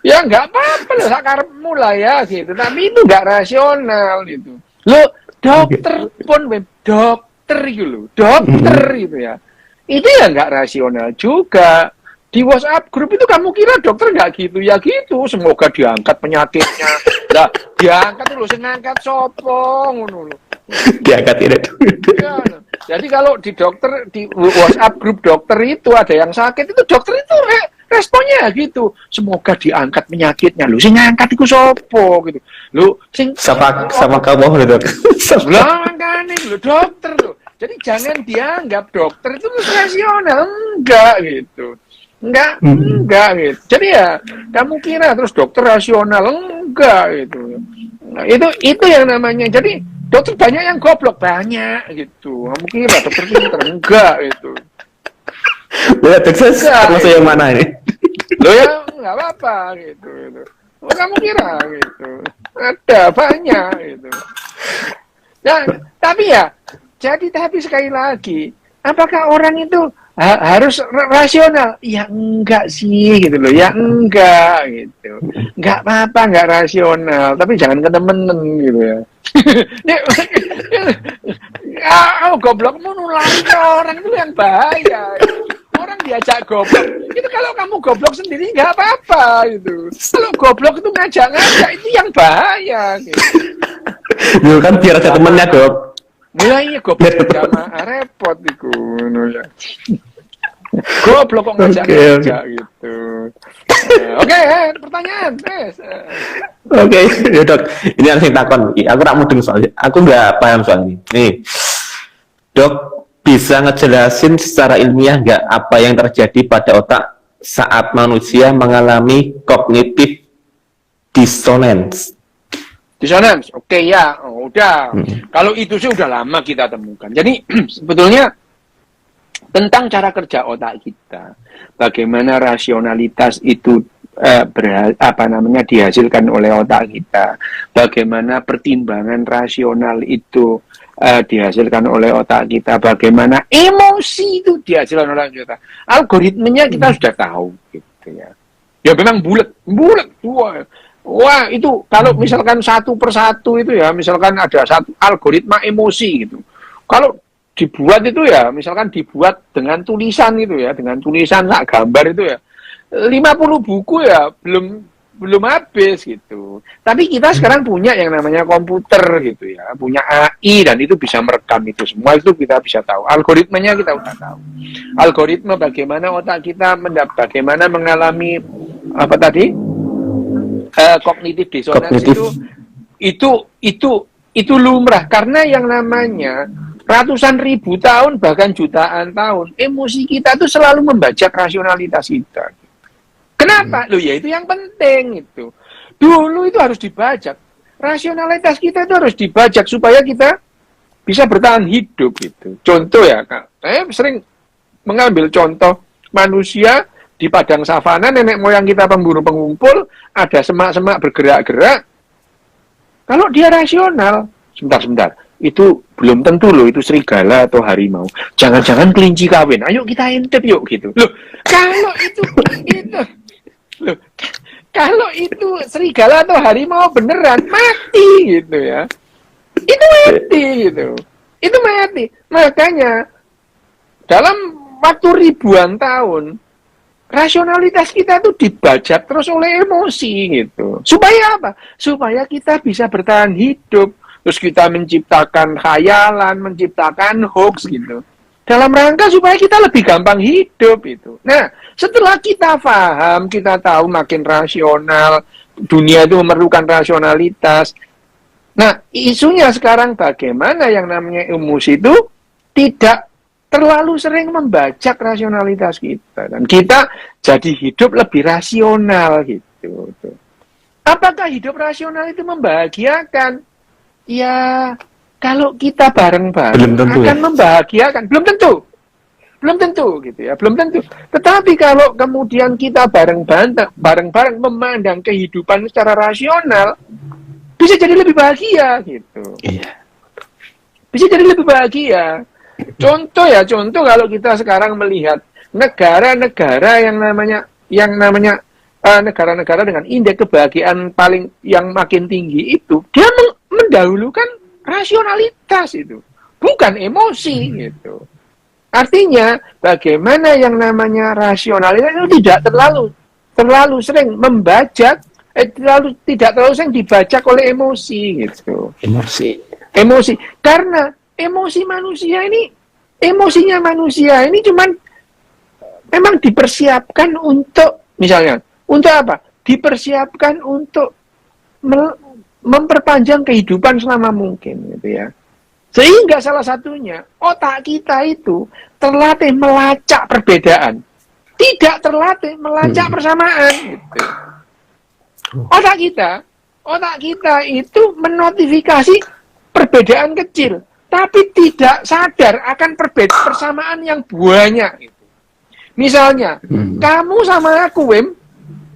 enggak apa-apa lah, sakarepmu lah ya gitu, tapi itu enggak rasional gitu. Lo dokter pun dokter gitu, dokter gitu ya. Itu ya enggak rasional juga. Di WhatsApp grup itu kamu kira dokter nggak gitu? Ya gitu, semoga diangkat penyakitnya. Lah, diangkat loh, sing ngangkat sopo ngono lho. Diangkat tidak. Ya, jadi kalau di WhatsApp grup dokter itu ada yang sakit, itu dokter itu responnya gitu. Semoga diangkat penyakitnya. Lho, sing ngangkat iku sopo gitu. Lho, sing sama kamu lho, Dok. Lah, makane lho dokter lho. Jadi jangan dianggap dokter itu rasional, enggak gitu. Enggak gitu. Jadi ya kamu kira terus dokter rasional, enggak gitu. Nah, itu yang namanya. Jadi dokter banyak yang goblok, banyak gitu. Kamu kira dokter pinter, enggak gitu. Ya, dokter termasuk yang mana ini? Lo ya enggak apa-apa gitu. Oh, kamu kira gitu. Ada banyak gitu. Nah, tapi sekali lagi, apakah orang itu harus rasional? Ya enggak sih gitu loh, ya enggak gitu. Enggak apa-apa, enggak rasional, tapi jangan ke temen gitu ya. Goblokmu nularin orang itu yang bahaya. Orang diajak goblok, itu kalau kamu goblok sendiri enggak apa-apa gitu. Kalau goblok itu ngajak-ngajak itu yang bahaya gitu. Yo kan biar ada temennya, Dok. Mulai iya goblok jamaah repot iku ngono ya. Goblok kok ngajak-ngajak gitu. Oke, pertanyaan. Oke, ya Dok. Ini harus takon. Aku tak mudeng soalnya. Aku nggak paham soal ini. Nih, Dok, bisa ngejelasin secara ilmiah nggak apa yang terjadi pada otak saat manusia mengalami cognitive dissonance? Dissonance, oke ya, udah. Kalau itu sih udah lama kita temukan. Jadi sebetulnya tentang cara kerja otak kita, bagaimana rasionalitas itu dihasilkan oleh otak kita, bagaimana pertimbangan rasional itu dihasilkan oleh otak kita, bagaimana emosi itu dihasilkan oleh otak kita. Algoritmenya kita sudah tahu, gitu ya. Ya memang bulat. Wah, itu kalau misalkan satu persatu itu ya, misalkan ada satu algoritma emosi gitu. Kalau dibuat itu ya, misalkan dibuat dengan tulisan gitu ya, dengan tulisan gambar itu ya, 50 buku ya belum habis gitu. Tapi kita sekarang punya yang namanya komputer gitu ya, punya AI dan itu bisa merekam itu semua, itu kita bisa tahu. Algoritmanya kita udah tahu. Algoritma bagaimana otak kita bagaimana mengalami apa tadi? Kognitif dissonance itu lumrah karena yang namanya ratusan ribu tahun bahkan jutaan tahun emosi kita tuh selalu membajak rasionalitas kita. Kenapa? Loh ya itu yang penting itu. Dulu itu harus dibajak. Rasionalitas kita itu harus dibajak supaya kita bisa bertahan hidup gitu. Contoh ya, saya sering mengambil contoh manusia di padang savana, nenek moyang kita pemburu pengumpul, ada semak-semak bergerak-gerak. Kalau dia rasional, sebentar, itu belum tentu loh itu serigala atau harimau. Jangan-jangan kelinci kawin. Ayo kita intip yuk gitu. Loh, kalau itu serigala atau harimau beneran mati gitu ya. Itu mati gitu. Itu mati. Makanya dalam waktu ribuan tahun rasionalitas kita tuh dibajak terus oleh emosi gitu. Supaya apa? Supaya kita bisa bertahan hidup. Terus kita menciptakan khayalan, menciptakan hoax gitu. Dalam rangka supaya kita lebih gampang hidup itu. Nah, setelah kita paham, kita tahu makin rasional, dunia itu memerlukan rasionalitas. Nah, isunya sekarang bagaimana yang namanya emosi itu tidak terlalu sering membajak rasionalitas kita. Dan kita jadi hidup lebih rasional gitu. Apakah hidup rasional itu membahagiakan? Ya, kalau kita bareng-bareng akan membahagiakan. Belum tentu gitu ya, belum tentu. Tetapi kalau kemudian kita bareng-bareng memandang kehidupan secara rasional, bisa jadi lebih bahagia gitu. Iya. Bisa jadi lebih bahagia. Contoh kalau kita sekarang melihat negara-negara yang namanya negara-negara dengan indeks kebahagiaan yang makin tinggi itu, dia mendahulukan rasionalitas itu, bukan emosi gitu. Artinya bagaimana yang namanya rasionalitas itu tidak terlalu sering tidak terlalu sering dibajak oleh emosi gitu. Emosi karena emosinya manusia ini cuman memang dipersiapkan untuk misalnya untuk apa? Dipersiapkan untuk memperpanjang kehidupan selama mungkin gitu ya. Sehingga salah satunya otak kita itu terlatih melacak perbedaan, tidak terlatih melacak persamaan gitu. Otak kita itu menotifikasi perbedaan kecil, tapi tidak sadar akan persamaan yang banyak gitu. Misalnya, kamu sama aku, Wim,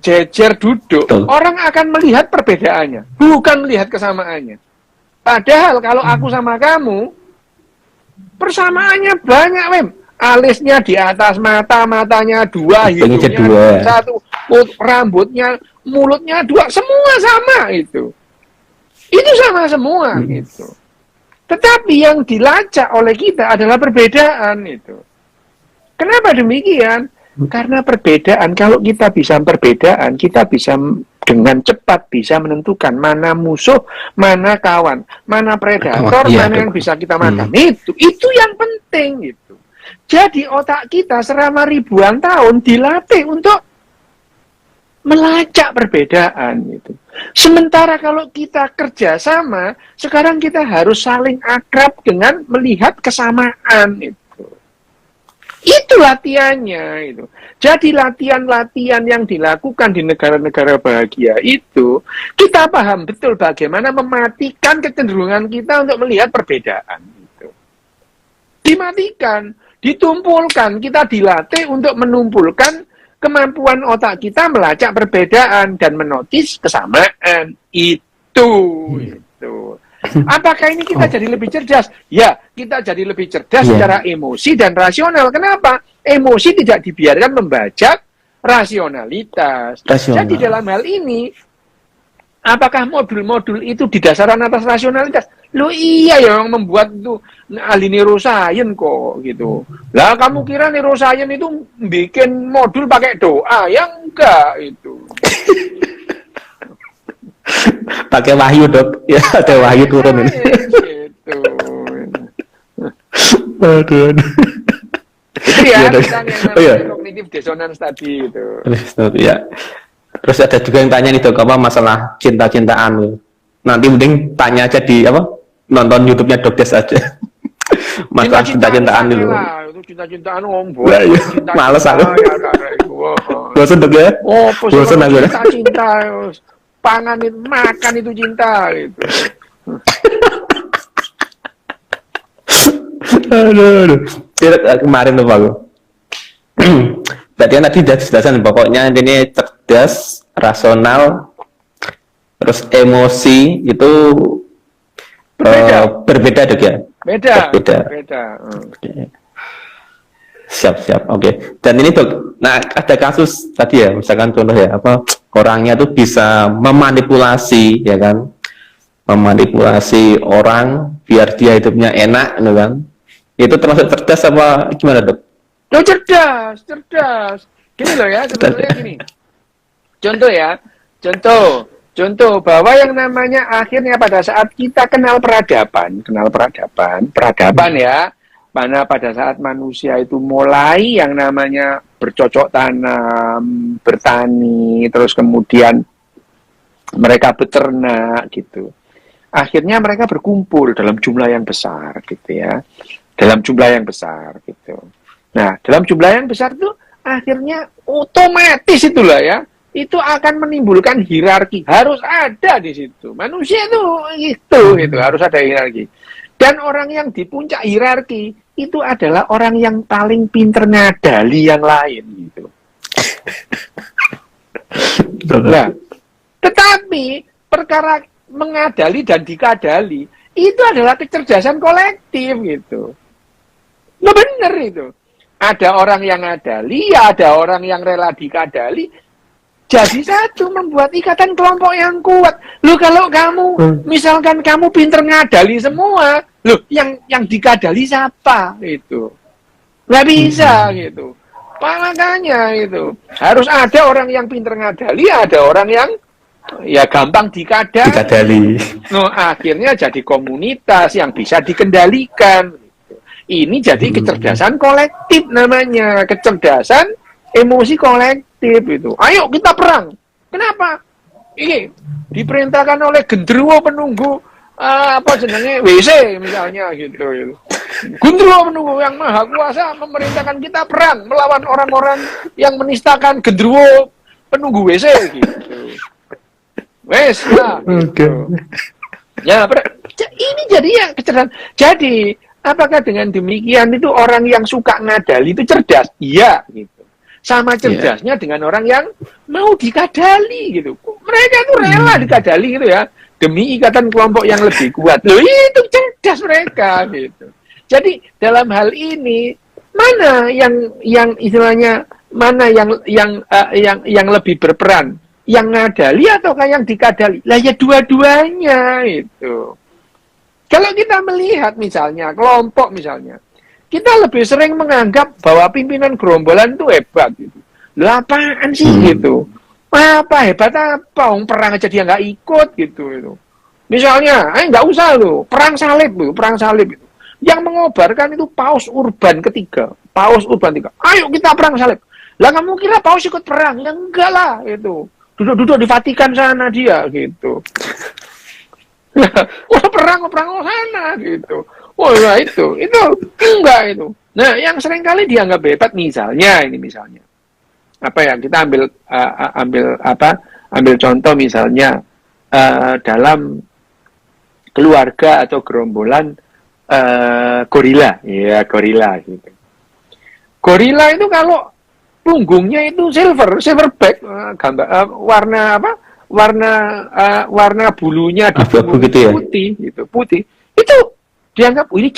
jejer duduk, orang akan melihat perbedaannya, bukan melihat kesamaannya. Padahal kalau aku sama kamu, persamaannya banyak, Wim. Alisnya di atas mata, matanya dua, hidungnya satu, rambutnya, mulutnya dua, semua sama itu. Itu sama semua gitu. Tetapi yang dilacak oleh kita adalah perbedaan itu. Kenapa demikian? Karena perbedaan, kalau kita bisa perbedaan, kita bisa dengan cepat bisa menentukan mana musuh, mana kawan, mana predator, mana yang bisa kita makan. Itu yang penting gitu. Jadi otak kita selama ribuan tahun dilatih untuk melacak perbedaan gitu. Sementara kalau kita kerjasama, sekarang kita harus saling akrab dengan melihat kesamaan itu. Itu latihannya itu. Jadi latihan-latihan yang dilakukan di negara-negara bahagia itu, kita paham betul bagaimana mematikan kecenderungan kita untuk melihat perbedaan itu. Dimatikan, ditumpulkan, kita dilatih untuk menumpulkan kemampuan otak kita melacak perbedaan dan menotis kesamaan. Itu. Apakah ini kita jadi lebih cerdas? Ya, kita jadi lebih cerdas secara emosi dan rasional. Kenapa? Emosi tidak dibiarkan membajak rasionalitas. Jadi dalam hal ini, apakah modul-modul itu didasarkan atas rasionalitas? Loh iya ya, yang membuat itu ahli neuroscience kok gitu. Lah kamu kira neuroscience itu bikin modul pakai doa? Ya enggak itu. Pakai wahyu, Dok. Ya, ada wahyu turun ini. Gitu. Aduh. Itu ya, tentang yang namanya cognitive dissonance tadi itu. Ya. Terus ada juga yang tanya nih, Dok, apa masalah cinta-cintaan. Nanti mending tanya aja di nonton YouTube-nya Dok Des aja. Masalah cinta-cintaan dulu. Itu cinta-cintaan Males aku. Bosan, Dok ya? Bosan aku. Cinta. Pangan itu, makan itu cinta gitu. Aduh. Kemarin tuh Pak. Berarti kan tadi sudah dijelasin pokoknya ini cerdas, rasional, terus emosi itu berbeda Dok ya? Beda. Siap. Oke. Dan ini Dok, nah ada kasus tadi ya, misalkan contoh ya, orangnya tuh bisa memanipulasi, ya kan? Memanipulasi orang biar dia hidupnya enak, gitu kan? Itu termasuk cerdas apa gimana, Dok? Lo cerdas. Gini loh ya, sebetulnya gini. Contoh bahwa yang namanya akhirnya pada saat kita kenal peradaban ya, mana pada saat manusia itu mulai yang namanya bercocok tanam, bertani, terus kemudian mereka beternak gitu. Akhirnya mereka berkumpul dalam jumlah yang besar gitu ya. Dalam jumlah yang besar gitu. Nah, dalam jumlah yang besar itu akhirnya otomatis itulah ya. Itu akan menimbulkan hierarki. Harus ada di situ. Manusia itu harus ada hierarki. Dan orang yang di puncak hierarki itu adalah orang yang paling pinter ngadali yang lain gitu. Nah, tetapi perkara mengadali dan dikadali itu adalah kecerdasan kolektif gitu. Nah bener itu. Ada orang yang ngadali, ada orang yang rela dikadali. Jadi satu, membuat ikatan kelompok yang kuat. Loh kalau kamu, misalkan kamu pinter ngadali semua, loh yang dikadali siapa? Gitu. Nggak bisa gitu. Makanya itu harus ada orang yang pinter ngadali, ada orang yang ya gampang dikadali. No, akhirnya jadi komunitas yang bisa dikendalikan. Ini jadi kecerdasan kolektif namanya, kecerdasan emosi kolektif itu. Ayo kita perang. Kenapa? Ini diperintahkan oleh genderuwo penunggu WC misalnya gitu. Genderuwo penunggu yang maha kuasa memerintahkan kita perang melawan orang-orang yang menistakan genderuwo penunggu WC gitu. Wes lah. Gitu. Ya, ini jadi yang kecerdasan. Jadi, apakah dengan demikian itu orang yang suka ngadali itu cerdas? Iya, gitu. Sama cerdasnya dengan orang yang mau dikadali gitu. Mereka itu rela dikadali gitu ya, demi ikatan kelompok yang lebih kuat. Loh, itu cerdas mereka gitu. Jadi dalam hal ini mana yang istilahnya mana yang lebih berperan? Yang ngadali ataukah yang dikadali? Lah ya dua-duanya itu. Kalau kita melihat misalnya kelompok misalnya, kita lebih sering menganggap bahwa pimpinan gerombolan itu hebat gitu. Lah apaan sih gitu? Apa hebat apa? Perang aja dia nggak ikut gitu itu. Misalnya, nggak usah loh, perang salib itu. Yang mengobarkan itu Paus Urban ketiga. Ayo kita perang salib. Lah kamu kira Paus ikut perang? Ya enggak lah itu. Duduk-duduk di Vatikan sana dia gitu. perang sana gitu. Ya itu enggak itu. Nah, yang seringkali dianggap hebat misalnya apa ya, kita ambil contoh misalnya dalam keluarga atau gerombolan gorila gitu. Gorila itu kalau punggungnya itu silverback, gambar warna apa? Warna bulunya di Abu-abu punggung gitu ya? putih. Itu dianggap ini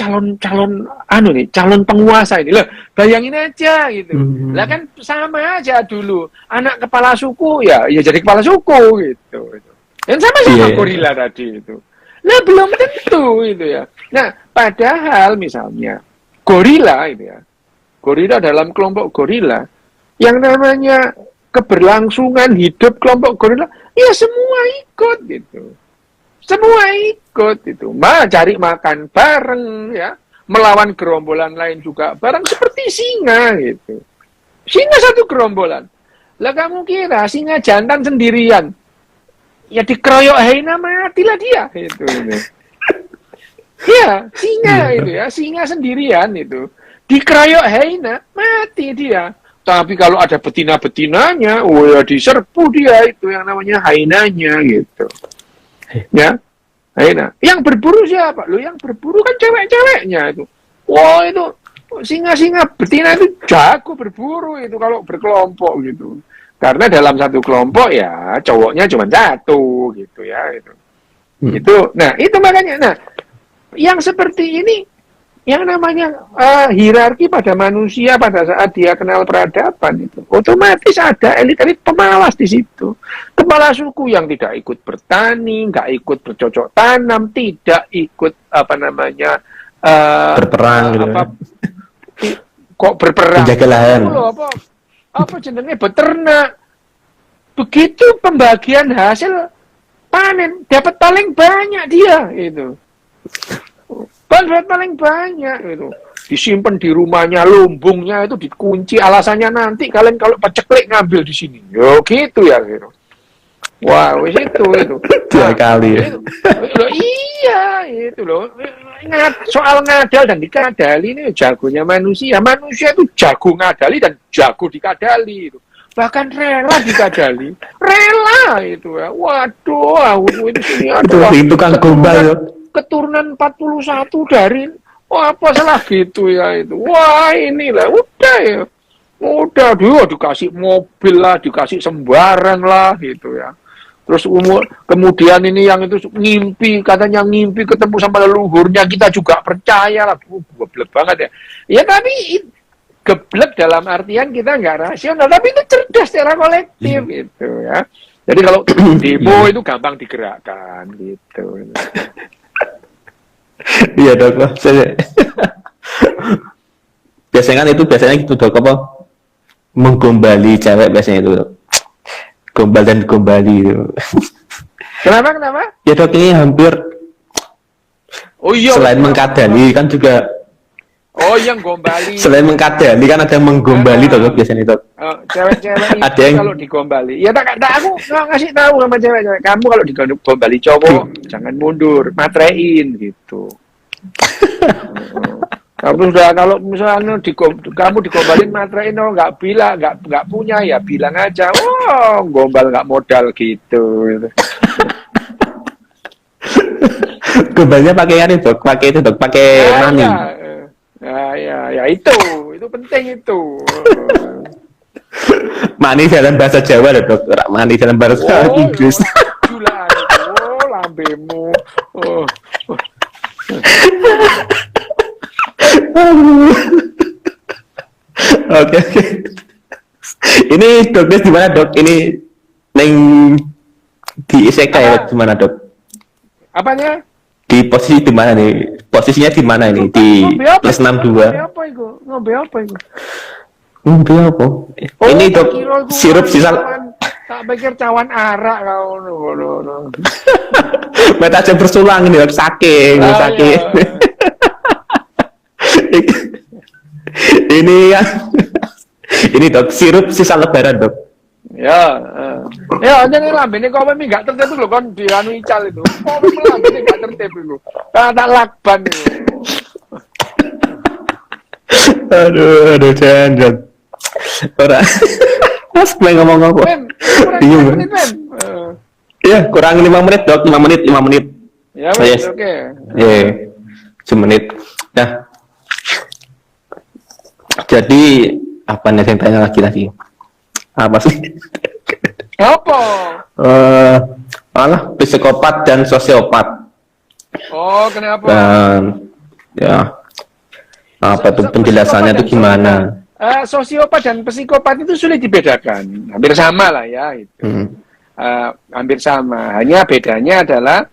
calon penguasa ini. Lah, bayangin aja gitu. Lah kan sama aja dulu. Anak kepala suku ya jadi kepala suku gitu. Dan sama-sama gorila tadi itu. Nah, belum tentu itu ya. Nah, padahal misalnya gorila itu ya. Gorila dalam kelompok gorila yang namanya keberlangsungan hidup kelompok gorila ya semua ikut gitu. Semua ikut itu. Cari makan bareng ya. Melawan gerombolan lain juga bareng seperti singa gitu. Singa satu gerombolan. Lah kamu kira singa jantan sendirian? Ya dikeroyok hyena matilah dia itu. Ya, singa sendirian itu. Dikeroyok hyena mati dia. Tapi kalau ada betina-betinanya, ya diserbu dia itu yang namanya hyenanya gitu. Ya, hyena. Yang berburu siapa? Loh, yang berburu kan cewek-ceweknya itu. Wah, itu singa-singa betina itu jago berburu itu kalau berkelompok gitu. Karena dalam satu kelompok ya cowoknya cuma satu gitu ya itu. Itu makanya. Nah, yang seperti ini yang namanya hierarki pada manusia pada saat dia kenal peradaban itu otomatis ada elit-elit pemalas di situ. Kepala suku yang tidak ikut bertani, nggak ikut bercocok tanam, tidak ikut berperang gitu. Kok berperang? Menjaga lahan. Apa jenenge beternak. Begitu pembagian hasil panen dapat paling banyak dia itu. Dapat paling banyak itu. Disimpan di rumahnya, lumbungnya itu dikunci, alasannya nanti kalian kalau paceklik ngambil di sini. Yo gitu ya gitu. Wah, wis itu. Dua kali ya. Iya, itu loh. Soal ngadal dan dikadali ini jagonya manusia. Manusia itu jago ngadali dan jago dikadali itu. Bahkan rela dikadali. Rela itu ya. Waduh, ini sini ada. Itu kan gombal. Keturunan 41 dari apa salah gitu ya itu. Wah, inilah udah ya. Udah dikasih mobil lah, dikasih sembarang lah gitu ya. Terus kemudian ini yang itu katanya ngimpi ketemu sama leluhurnya, kita juga percaya lah. Geblek banget ya. Ya tapi geblek dalam artian kita nggak rasional, tapi itu cerdas secara kolektif gitu ya. Jadi kalau demo itu gampang digerakkan gitu. Iya dok, biasanya gitu dok, apa menggombali cewek biasanya itu dok. Gombal dan gombali itu. Kenapa? Ya dok, ini hampir selain mengkadali kan juga. Oh, yang gombali. Selain mengkadali kan ada menggombali dok biasanya dok. Cewek-cewek ada yang kalau digombali. Ya tak aku ngasih tahu sama cewek-cewek. Kamu kalau digombali cowok jangan mundur, matrein gitu. Kalau misalnya kamu digombalin matrein, nggak punya ya bilang aja, gombal nggak modal gitu. Gombalnya pakai itu dok, pakai money. Ya itu penting itu. Money dalam bahasa Jawa dok, money dalam bahasa Inggris. Gila, lambemu. Oke. Ini dokter di mana dok? Ini di isekai ya di mana dok? Apanya? Di posisi di mana nih? Posisinya di mana ini? Di plus 62. Ngombe apa itu? Ngombe apa? Ini dok sirup sisa. Tak pikir cawan arak kau no. Meta aja bersulang ini dok, saking. Ini dok sirup sisa lebaran dok. Ya aja nih lambene kau memang nggak tertib loh kan di anu ical itu. Kau memang lambene nggak tertib itu. Tak lakban itu. Aduh jangan. Orang Mas ngomong apa? Bingung. Iya, kurang 5 menit dok, 5 menit. Ya, oke. Iya, 1 menit. Nah, jadi apa nih yang tanya lagi? Apa sih? Apa? Malah psikopat dan sosiopat. Oh, kenapa? Dan ya apa tuh penjelasannya Psikopat tuh dan gimana? Sosiopat dan psikopat itu sulit dibedakan. Hampir sama lah ya. Itu. Hampir sama. Hanya bedanya adalah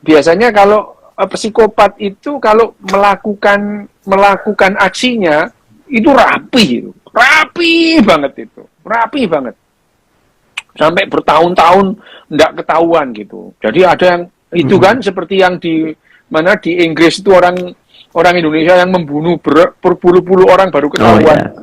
biasanya kalau psikopat itu kalau melakukan aksinya itu rapi banget itu, rapi banget. Sampai bertahun-tahun nggak ketahuan gitu. Jadi ada yang itu kan seperti yang di mana di Inggris itu orang Indonesia yang membunuh berpuluh-puluh orang baru ketahuan.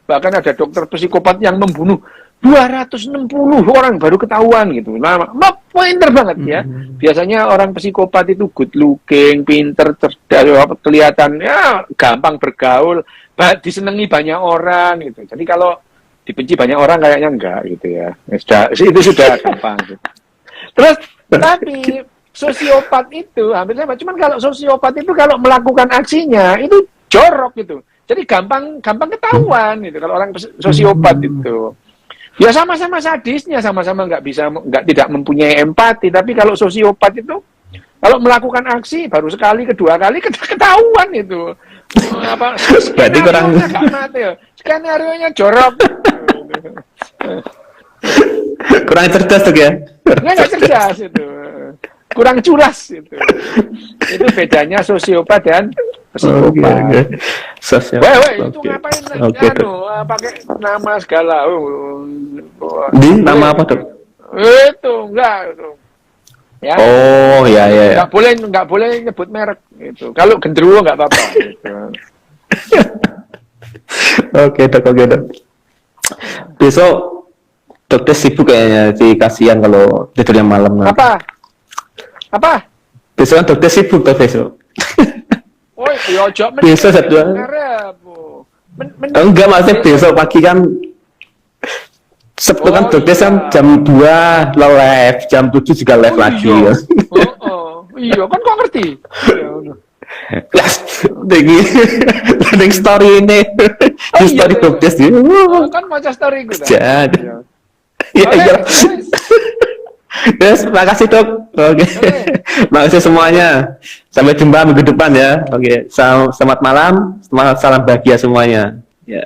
Bahkan ada dokter psikopat yang membunuh 260 orang baru ketahuan gitu. Nah, pointer banget ya. Biasanya orang psikopat itu good looking, pinter, cerdas, kelihatan ya gampang bergaul, disenangi banyak orang gitu. Jadi kalau dibenci banyak orang kayaknya enggak gitu ya. Itu sudah gampang gitu. Terus tapi sosiopat itu hampir sama. Cuman kalau sosiopat itu kalau melakukan aksinya itu jorok gitu. Jadi gampang ketahuan gitu kalau orang sosiopat itu. Ya sama-sama sadisnya, sama-sama tidak mempunyai empati. Tapi kalau sosiopat itu kalau melakukan aksi baru sekali, kedua kali ketahuan itu. Apa? Berarti kurang Skenario-nya jorok. Kurang cerdas tuh ya? Nggak cerdas itu. Kurang culas itu. Itu bedanya sosiopat dan psikopat. Weh, itu ngapain pakai nama segala. Di nama apa tuh? Itu enggak itu. Ya. Oh, ya. Enggak boleh nyebut merek itu. Kalau genderuwo enggak apa-apa gitu. Oke, dok. Besok dokter sibuk kayaknya, sih kasihan kalau tidurnya malam. Apa? Besok kan dokter sibuk tuh besok. Oh, iya, besok satu. Enggak, maksudnya besok pagi kan Sabtu kan dokter kan jam 2 live, jam 7 juga live lagi. Iya, kan kok ngerti? Tinggi landing story ini di story dokter sih. Kan baca story gue. Iya. Yes, makasih dok. Oke. Makasih semuanya. Sampai jumpa minggu depan ya. Oke. Selamat malam. Salam bahagia semuanya. Ya.